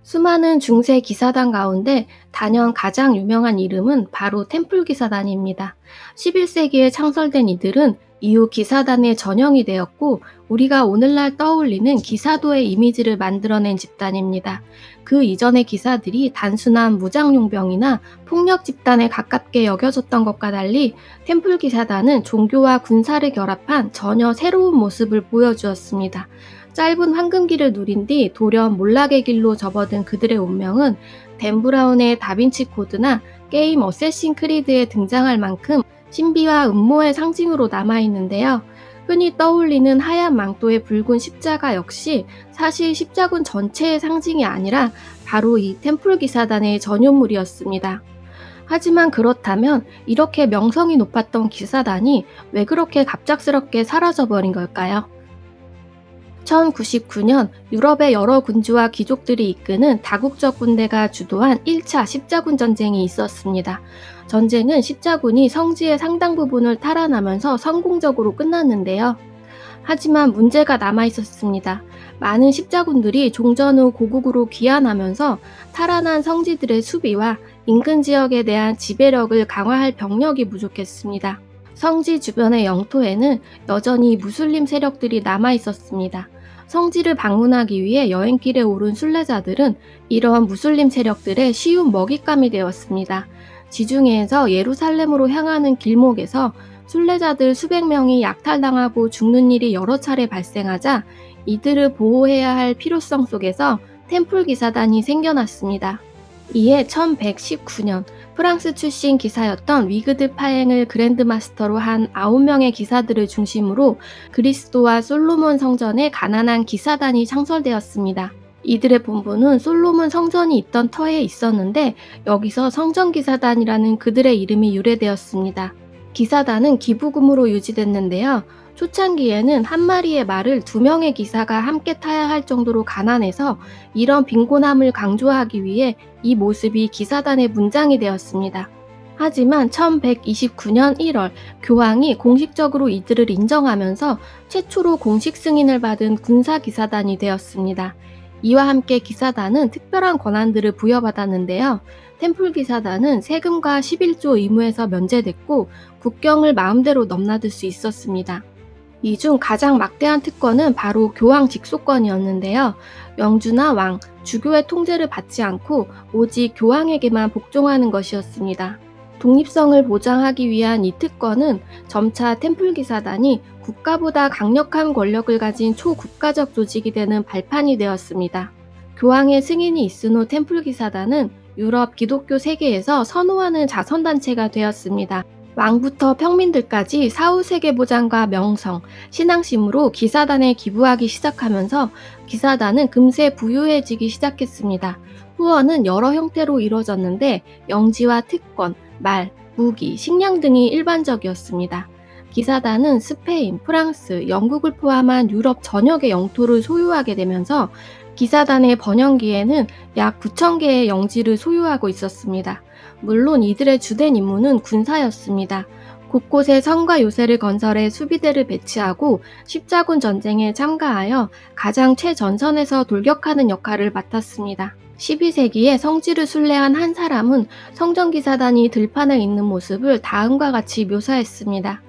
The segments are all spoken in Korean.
수많은 중세 기사단 가운데 단연 가장 유명한 이름은 바로 템플 기사단입니다. 11세기에 창설된 이들은 이후 기사단의 전형이 되었고 우리가 오늘날 떠올리는 기사도의 이미지를 만들어낸 집단입니다. 그 이전의 기사들이 단순한 무장용병이나 폭력 집단에 가깝게 여겨졌던 것과 달리 템플 기사단은 종교와 군사를 결합한 전혀 새로운 모습을 보여주었습니다. 짧은 황금기를 누린 뒤 돌연 몰락의 길로 접어든 그들의 운명은 댄 브라운의 다빈치 코드나 게임 어쌔신 크리드에 등장할 만큼 신비와 음모의 상징으로 남아있는데요. 흔히 떠올리는 하얀 망토의 붉은 십자가 역시 사실 십자군 전체의 상징이 아니라 바로 이 템플 기사단의 전유물이었습니다. 하지만 그렇다면 이렇게 명성이 높았던 기사단이 왜 그렇게 갑작스럽게 사라져버린 걸까요? 1099년 유럽의 여러 군주와 귀족들이 이끄는 다국적 군대가 주도한 1차 십자군 전쟁이 있었습니다. 전쟁은 십자군이 성지의 상당 부분을 탈환하면서 성공적으로 끝났는데요. 하지만 문제가 남아 있었습니다. 많은 십자군들이 종전 후 고국으로 귀환하면서 탈환한 성지들의 수비와 인근 지역에 대한 지배력을 강화할 병력이 부족했습니다. 성지 주변의 영토에는 여전히 무슬림 세력들이 남아 있었습니다. 성지를 방문하기 위해 여행길에 오른 순례자들은 이러한 무슬림 세력들의 쉬운 먹잇감이 되었습니다. 지중해에서 예루살렘으로 향하는 길목에서 순례자들 수백 명이 약탈당하고 죽는 일이 여러 차례 발생하자 이들을 보호해야 할 필요성 속에서 템플 기사단이 생겨났습니다. 이에 1119년 프랑스 출신 기사였던 위그드 파행을 그랜드마스터로 한 9명의 기사들을 중심으로 그리스도와 솔로몬 성전의 가난한 기사단이 창설되었습니다. 이들의 본부는 솔로몬 성전이 있던 터에 있었는데 여기서 성전기사단이라는 그들의 이름이 유래되었습니다. 기사단은 기부금으로 유지됐는데요. 초창기에는 한 마리의 말을 2명의 기사가 함께 타야 할 정도로 가난해서 이런 빈곤함을 강조하기 위해 이 모습이 기사단의 문장이 되었습니다. 하지만 1129년 1월 교황이 공식적으로 이들을 인정하면서 최초로 공식 승인을 받은 군사기사단이 되었습니다. 이와 함께 기사단은 특별한 권한들을 부여받았는데요. 템플 기사단은 세금과 11조 의무에서 면제됐고 국경을 마음대로 넘나들 수 있었습니다. 이 중 가장 막대한 특권은 바로 교황 직속권이었는데요. 영주나 왕, 주교의 통제를 받지 않고 오직 교황에게만 복종하는 것이었습니다. 독립성을 보장하기 위한 이 특권은 점차 템플 기사단이 국가보다 강력한 권력을 가진 초국가적 조직이 되는 발판이 되었습니다. 교황의 승인이 있은 후 템플 기사단은 유럽 기독교 세계에서 선호하는 자선단체가 되었습니다. 왕부터 평민들까지 사후세계 보장과 명성, 신앙심으로 기사단에 기부하기 시작하면서 기사단은 금세 부유해지기 시작했습니다. 후원은 여러 형태로 이루어졌는데 영지와 특권, 말, 무기, 식량 등이 일반적이었습니다. 기사단은 스페인, 프랑스, 영국을 포함한 유럽 전역의 영토를 소유하게 되면서 기사단의 번영기에는 약 9,000개의 영지를 소유하고 있었습니다. 물론 이들의 주된 임무는 군사였습니다. 곳곳에 성과 요새를 건설해 수비대를 배치하고 십자군 전쟁에 참가하여 가장 최전선에서 돌격하는 역할을 맡았습니다. 12세기에 성지를 순례한 한 사람은 성전기사단이 들판에 있는 모습을 다음과 같이 묘사했습니다.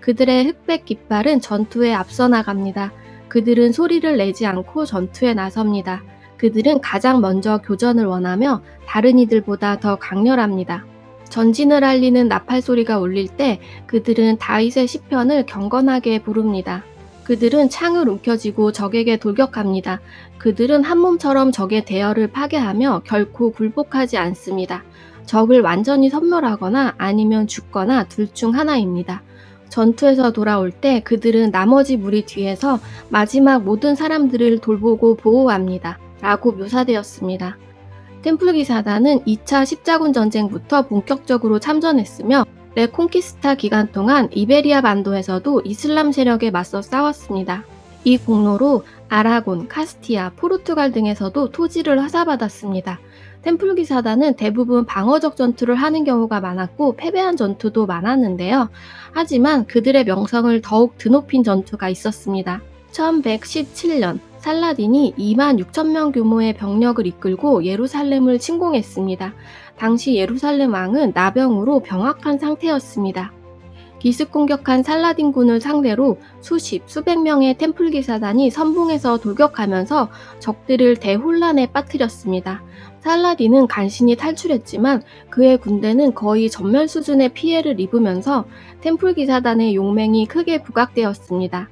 그들의 흑백 깃발은 전투에 앞서 나갑니다. 그들은 소리를 내지 않고 전투에 나섭니다. 그들은 가장 먼저 교전을 원하며 다른 이들보다 더 강렬합니다. 전진을 알리는 나팔 소리가 울릴 때 그들은 다윗의 시편을 경건하게 부릅니다. 그들은 창을 움켜쥐고 적에게 돌격합니다. 그들은 한 몸처럼 적의 대열을 파괴하며 결코 굴복하지 않습니다. 적을 완전히 섬멸하거나 아니면 죽거나 둘 중 하나입니다. 전투에서 돌아올 때 그들은 나머지 무리 뒤에서 마지막 모든 사람들을 돌보고 보호합니다. 라고 묘사되었습니다. 템플 기사단은 2차 십자군 전쟁부터 본격적으로 참전했으며 레콩키스타 기간 동안 이베리아 반도에서도 이슬람 세력에 맞서 싸웠습니다. 이 공로로 아라곤, 카스티아, 포르투갈 등에서도 토지를 하사받았습니다. 템플 기사단은 대부분 방어적 전투를 하는 경우가 많았고 패배한 전투도 많았는데요. 하지만 그들의 명성을 더욱 드높인 전투가 있었습니다. 1117년 살라딘이 2만 6천 명 규모의 병력을 이끌고 예루살렘을 침공했습니다. 당시 예루살렘 왕은 나병으로 병확한 상태였습니다. 기습 공격한 살라딘군을 상대로 수백 명의 템플 기사단이 선봉에서 돌격하면서 적들을 대혼란에 빠뜨렸습니다. 살라딘은 간신히 탈출했지만 그의 군대는 거의 전멸 수준의 피해를 입으면서 템플 기사단의 용맹이 크게 부각되었습니다.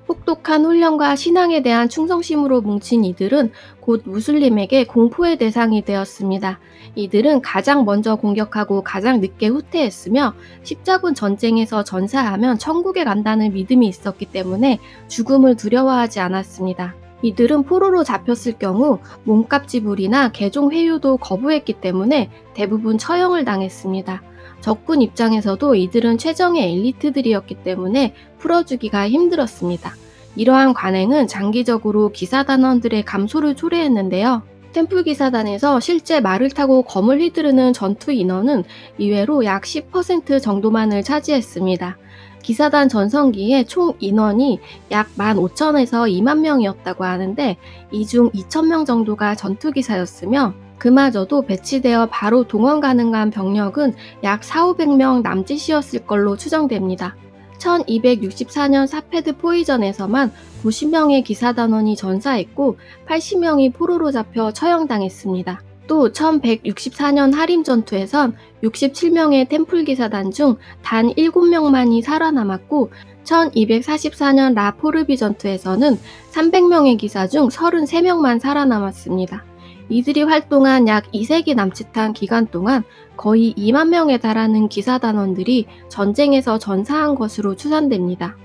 혹독한 훈련과 신앙에 대한 충성심으로 뭉친 이들은 곧 무슬림에게 공포의 대상이 되었습니다. 이들은 가장 먼저 공격하고 가장 늦게 후퇴했으며 십자군 전쟁에서 전사하면 천국에 간다는 믿음이 있었기 때문에 죽음을 두려워하지 않았습니다. 이들은 포로로 잡혔을 경우 몸값 지불이나 개종 회유도 거부했기 때문에 대부분 처형을 당했습니다. 적군 입장에서도 이들은 최정의 엘리트들이었기 때문에 풀어주기가 힘들었습니다. 이러한 관행은 장기적으로 기사단원들의 감소를 초래했는데요. 템플 기사단에서 실제 말을 타고 검을 휘두르는 전투 인원은 이외로 약 10% 정도만을 차지했습니다. 기사단 전성기에 총 인원이 약 15,000에서 2만 명이었다고 하는데 이 중 2,000명 정도가 전투기사였으며 그마저도 배치되어 바로 동원 가능한 병력은 약 4,500명 남짓이었을 걸로 추정됩니다. 1264년 사페드 포위전에서만 90명의 기사단원이 전사했고 80명이 포로로 잡혀 처형당했습니다. 또 1164년 하림 전투에선 67명의 템플 기사단 중 단 7명만이 살아남았고 1244년 라포르비 전투에서는 300명의 기사 중 33명만 살아남았습니다. 이들이 활동한 약 2세기 남짓한 기간 동안 거의 2만 명에 달하는 기사단원들이 전쟁에서 전사한 것으로 추산됩니다.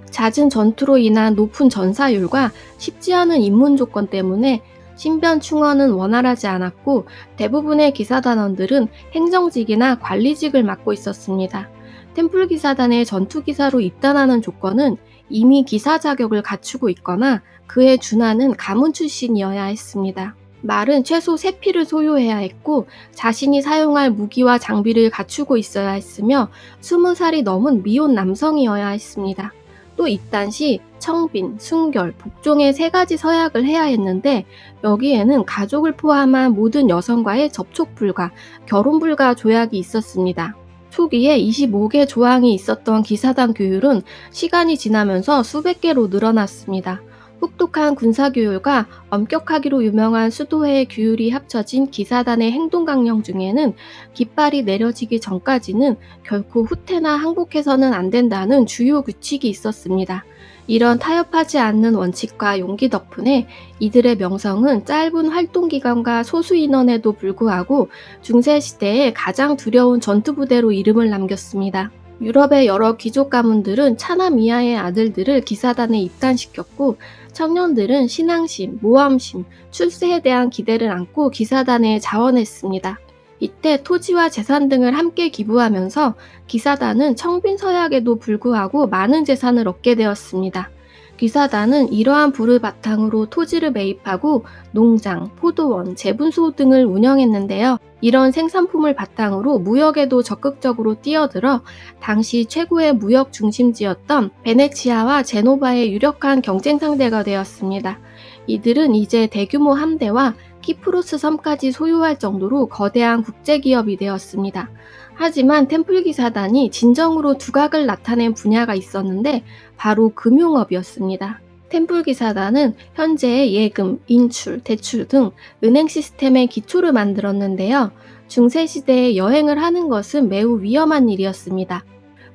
잦은 전투로 인한 높은 전사율과 쉽지 않은 입문 조건 때문에 신변 충원은 원활하지 않았고 대부분의 기사단원들은 행정직이나 관리직을 맡고 있었습니다. 템플 기사단의 전투기사로 입단하는 조건은 이미 기사 자격을 갖추고 있거나 그에 준하는 가문 출신이어야 했습니다. 말은 최소 3피를 소유해야 했고 자신이 사용할 무기와 장비를 갖추고 있어야 했으며 20살이 넘은 미혼 남성이어야 했습니다. 또 입단 시 청빈, 순결, 복종의 3가지 서약을 해야 했는데 여기에는 가족을 포함한 모든 여성과의 접촉 불가, 결혼 불가 조약이 있었습니다. 초기에 25개 조항이 있었던 기사단 규율은 시간이 지나면서 수백 개로 늘어났습니다. 혹독한 군사교육과 엄격하기로 유명한 수도회의 규율이 합쳐진 기사단의 행동강령 중에는 깃발이 내려지기 전까지는 결코 후퇴나 항복해서는 안 된다는 주요 규칙이 있었습니다. 이런 타협하지 않는 원칙과 용기 덕분에 이들의 명성은 짧은 활동기간과 소수 인원에도 불구하고 중세시대에 가장 두려운 전투부대로 이름을 남겼습니다. 유럽의 여러 귀족 가문들은 차남 이하의 아들들을 기사단에 입단시켰고 청년들은 신앙심, 모험심, 출세에 대한 기대를 안고 기사단에 자원했습니다. 이때 토지와 재산 등을 함께 기부하면서 기사단은 청빈 서약에도 불구하고 많은 재산을 얻게 되었습니다. 기사단은 이러한 부를 바탕으로 토지를 매입하고 농장, 포도원, 제분소 등을 운영했는데요. 이런 생산품을 바탕으로 무역에도 적극적으로 뛰어들어 당시 최고의 무역 중심지였던 베네치아와 제노바의 유력한 경쟁 상대가 되었습니다. 이들은 이제 대규모 함대와 키프로스 섬까지 소유할 정도로 거대한 국제기업이 되었습니다. 하지만 템플 기사단이 진정으로 두각을 나타낸 분야가 있었는데 바로 금융업이었습니다. 템플 기사단은 현재의 예금, 인출, 대출 등 은행 시스템의 기초를 만들었는데요. 중세시대에 여행을 하는 것은 매우 위험한 일이었습니다.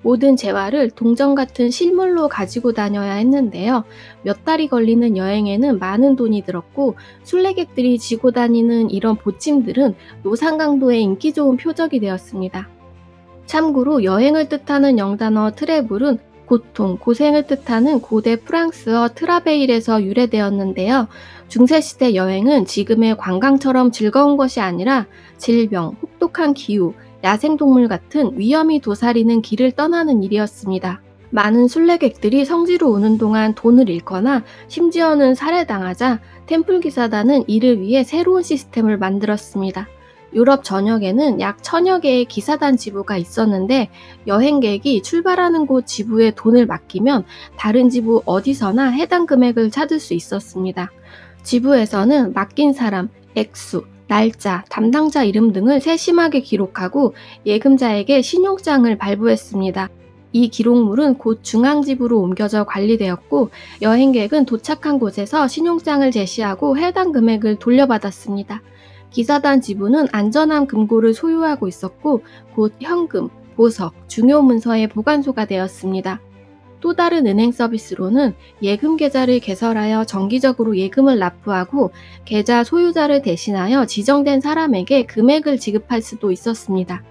모든 재화를 동전 같은 실물로 가지고 다녀야 했는데요. 몇 달이 걸리는 여행에는 많은 돈이 들었고 순례객들이 지고 다니는 이런 보침들은 노상강도의 인기 좋은 표적이 되었습니다. 참고로 여행을 뜻하는 영단어 트래블은 고통, 고생을 뜻하는 고대 프랑스어 트라베일에서 유래되었는데요. 중세시대 여행은 지금의 관광처럼 즐거운 것이 아니라 질병, 혹독한 기후, 야생동물 같은 위험이 도사리는 길을 떠나는 일이었습니다. 많은 순례객들이 성지로 오는 동안 돈을 잃거나 심지어는 살해당하자 템플 기사단은 이를 위해 새로운 시스템을 만들었습니다. 유럽 전역에는 약 1000여 개의 기사단 지부가 있었는데 여행객이 출발하는 곳 지부에 돈을 맡기면 다른 지부 어디서나 해당 금액을 찾을 수 있었습니다. 지부에서는 맡긴 사람, 액수, 날짜, 담당자 이름 등을 세심하게 기록하고 예금자에게 신용장을 발부했습니다. 이 기록물은 곧 중앙지부로 옮겨져 관리되었고 여행객은 도착한 곳에서 신용장을 제시하고 해당 금액을 돌려받았습니다. 기사단 지부는 안전함 금고를 소유하고 있었고 곧 현금, 보석, 중요 문서의 보관소가 되었습니다. 또 다른 은행 서비스로는 예금 계좌를 개설하여 정기적으로 예금을 납부하고 계좌 소유자를 대신하여 지정된 사람에게 금액을 지급할 수도 있었습니다.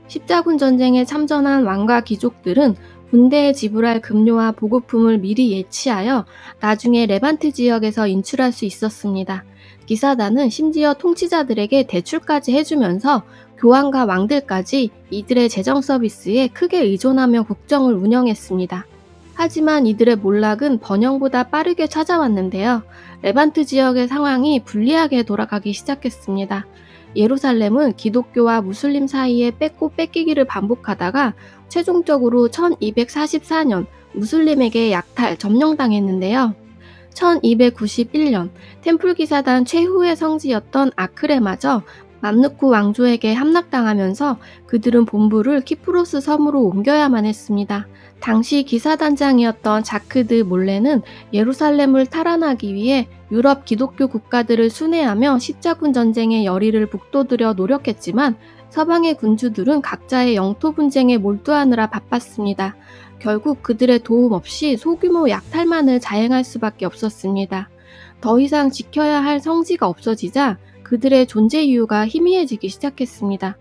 십자군 전쟁에 참전한 왕과 귀족들은 군대에 지불할 급료와 보급품을 미리 예치하여 나중에 레반트 지역에서 인출할 수 있었습니다. 기사단은 심지어 통치자들에게 대출까지 해주면서 교황과 왕들까지 이들의 재정 서비스에 크게 의존하며 국정을 운영했습니다. 하지만 이들의 몰락은 번영보다 빠르게 찾아왔는데요. 레반트 지역의 상황이 불리하게 돌아가기 시작했습니다. 예루살렘은 기독교와 무슬림 사이에 뺏고 뺏기기를 반복하다가 최종적으로 1244년 무슬림에게 약탈, 점령당했는데요. 1291년 템플기사단 최후의 성지였던 아크레마저 맘루크 왕조에게 함락당하면서 그들은 본부를 키프로스 섬으로 옮겨야만 했습니다. 당시 기사단장이었던 자크드 몰레는 예루살렘을 탈환하기 위해 유럽 기독교 국가들을 순회하며 십자군 전쟁의 열의를 북돋으려 노력했지만 서방의 군주들은 각자의 영토 분쟁에 몰두하느라 바빴습니다. 결국 그들의 도움 없이 소규모 약탈만을 자행할 수밖에 없었습니다. 더 이상 지켜야 할 성지가 없어지자 그들의 존재 이유가 희미해지기 시작했습니다.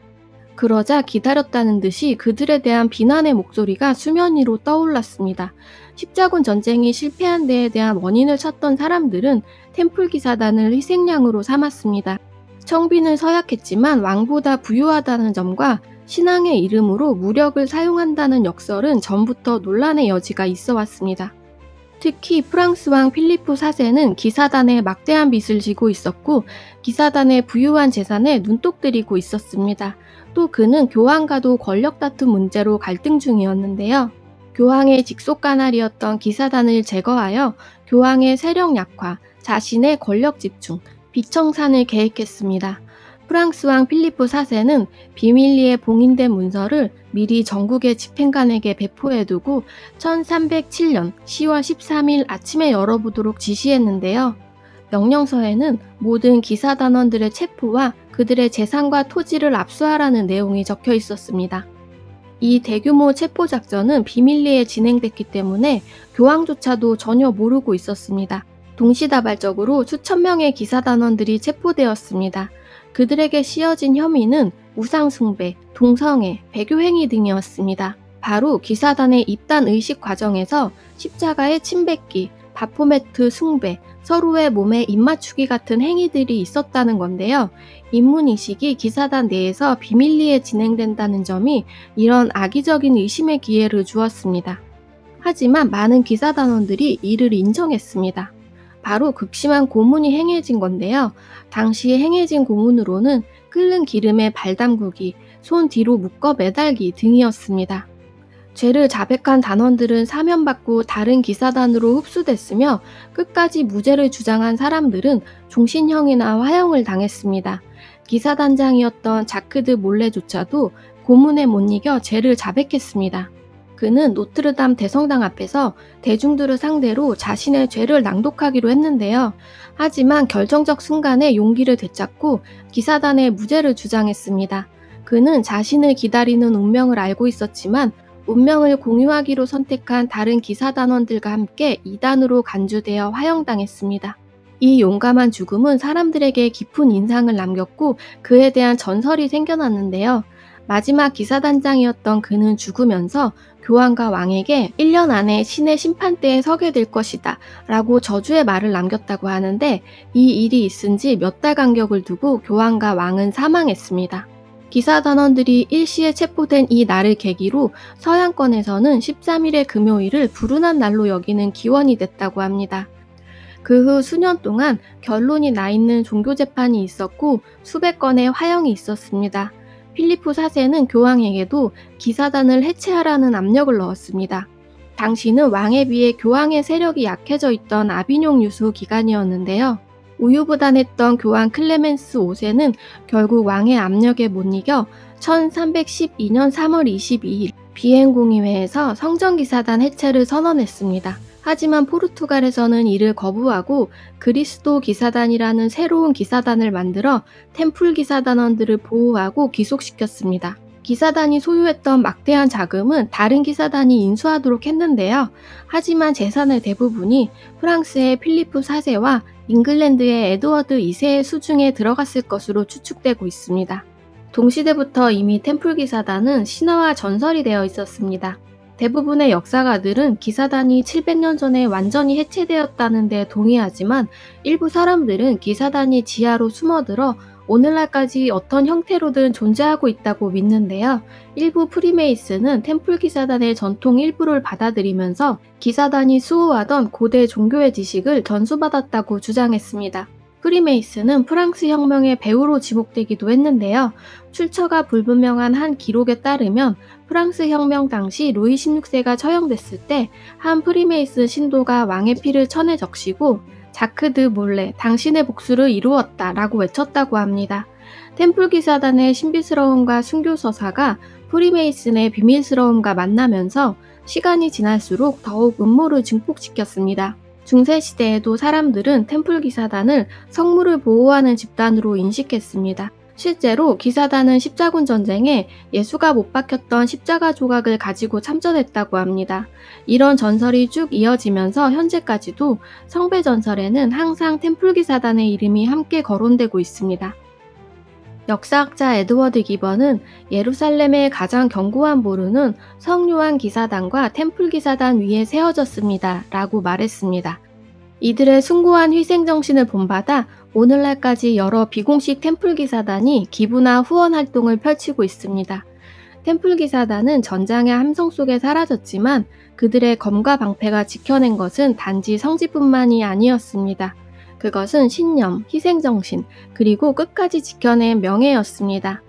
그러자 기다렸다는 듯이 그들에 대한 비난의 목소리가 수면 위로 떠올랐습니다. 십자군 전쟁이 실패한 데에 대한 원인을 찾던 사람들은 템플 기사단을 희생양으로 삼았습니다. 청빈은 서약했지만 왕보다 부유하다는 점과 신앙의 이름으로 무력을 사용한다는 역설은 전부터 논란의 여지가 있어 왔습니다. 특히 프랑스 왕 필리프 4세는 기사단에 막대한 빚을 지고 있었고 기사단의 부유한 재산에 눈독 들이고 있었습니다. 또 그는 교황과도 권력 다툼 문제로 갈등 중이었는데요. 교황의 직속 까날이었던 기사단을 제거하여 교황의 세력 약화, 자신의 권력 집중, 비청산을 계획했습니다. 프랑스 왕 필리프 4세는 비밀리에 봉인된 문서를 미리 전국의 집행관에게 배포해두고 1307년 10월 13일 아침에 열어보도록 지시했는데요. 명령서에는 모든 기사단원들의 체포와 그들의 재산과 토지를 압수하라는 내용이 적혀 있었습니다. 이 대규모 체포 작전은 비밀리에 진행됐기 때문에 교황조차도 전혀 모르고 있었습니다. 동시다발적으로 수천 명의 기사단원들이 체포되었습니다. 그들에게 씌어진 혐의는 우상숭배, 동성애, 배교행위 등이었습니다. 바로 기사단의 입단 의식 과정에서 십자가의 침뱉기, 바포메트 숭배, 서로의 몸에 입맞추기 같은 행위들이 있었다는 건데요. 입문의식이 기사단 내에서 비밀리에 진행된다는 점이 이런 악의적인 의심의 기회를 주었습니다. 하지만 많은 기사단원들이 이를 인정했습니다. 바로 극심한 고문이 행해진 건데요. 당시 행해진 고문으로는 끓는 기름에 발 담그기, 손 뒤로 묶어 매달기 등이었습니다. 죄를 자백한 단원들은 사면받고 다른 기사단으로 흡수됐으며 끝까지 무죄를 주장한 사람들은 종신형이나 화형을 당했습니다. 기사단장이었던 자크드 몰레조차도 고문에 못 이겨 죄를 자백했습니다. 그는 노트르담 대성당 앞에서 대중들을 상대로 자신의 죄를 낭독하기로 했는데요. 하지만 결정적 순간에 용기를 되찾고 기사단의 무죄를 주장했습니다. 그는 자신을 기다리는 운명을 알고 있었지만 운명을 공유하기로 선택한 다른 기사단원들과 함께 이단으로 간주되어 화형당했습니다. 이 용감한 죽음은 사람들에게 깊은 인상을 남겼고 그에 대한 전설이 생겨났는데요. 마지막 기사단장이었던 그는 죽으면서 교황과 왕에게 1년 안에 신의 심판대에 서게 될 것이다 라고 저주의 말을 남겼다고 하는데 이 일이 있은 지 몇 달 간격을 두고 교황과 왕은 사망했습니다. 기사단원들이 일시에 체포된 이 날을 계기로 서양권에서는 13일의 금요일을 불운한 날로 여기는 기원이 됐다고 합니다. 그 후 수년 동안 결론이 나 있는 종교 재판이 있었고 수백 건의 화형이 있었습니다. 필리포 4세는 교황에게도 기사단을 해체하라는 압력을 넣었습니다. 당시는 왕에 비해 교황의 세력이 약해져 있던 아비뇽 유수 기간이었는데요. 우유부단했던 교황 클레멘스 5세는 결국 왕의 압력에 못 이겨 1312년 3월 22일 비행공의회에서 성전기사단 해체를 선언했습니다. 하지만 포르투갈에서는 이를 거부하고 그리스도 기사단이라는 새로운 기사단을 만들어 템플 기사단원들을 보호하고 귀속시켰습니다. 기사단이 소유했던 막대한 자금은 다른 기사단이 인수하도록 했는데요. 하지만 재산의 대부분이 프랑스의 필리프 4세와 잉글랜드의 에드워드 2세의 수중에 들어갔을 것으로 추측되고 있습니다. 동시대부터 이미 템플 기사단은 신화와 전설이 되어 있었습니다. 대부분의 역사가들은 기사단이 700년 전에 완전히 해체되었다는 데 동의하지만 일부 사람들은 기사단이 지하로 숨어들어 오늘날까지 어떤 형태로든 존재하고 있다고 믿는데요. 일부 프리메이슨은 템플 기사단의 전통 일부를 받아들이면서 기사단이 수호하던 고대 종교의 지식을 전수받았다고 주장했습니다. 프리메이슨은 프랑스 혁명의 배후로 지목되기도 했는데요. 출처가 불분명한 한 기록에 따르면 프랑스 혁명 당시 루이 16세가 처형됐을 때 한 프리메이슨 신도가 왕의 피를 천에 적시고 자크 드 몰레, 당신의 복수를 이루었다 라고 외쳤다고 합니다. 템플 기사단의 신비스러움과 순교서사가 프리메이슨의 비밀스러움과 만나면서 시간이 지날수록 더욱 음모를 증폭시켰습니다. 중세시대에도 사람들은 템플 기사단을 성물을 보호하는 집단으로 인식했습니다. 실제로 기사단은 십자군 전쟁에 예수가 못 박혔던 십자가 조각을 가지고 참전했다고 합니다. 이런 전설이 쭉 이어지면서 현재까지도 성배 전설에는 항상 템플 기사단의 이름이 함께 거론되고 있습니다. 역사학자 에드워드 기번은 예루살렘의 가장 견고한 보루는 성요한 기사단과 템플 기사단 위에 세워졌습니다. 라고 말했습니다. 이들의 숭고한 희생정신을 본받아 오늘날까지 여러 비공식 템플 기사단이 기부나 후원 활동을 펼치고 있습니다. 템플 기사단은 전장의 함성 속에 사라졌지만 그들의 검과 방패가 지켜낸 것은 단지 성지뿐만이 아니었습니다. 그것은 신념, 희생정신, 그리고 끝까지 지켜낸 명예였습니다.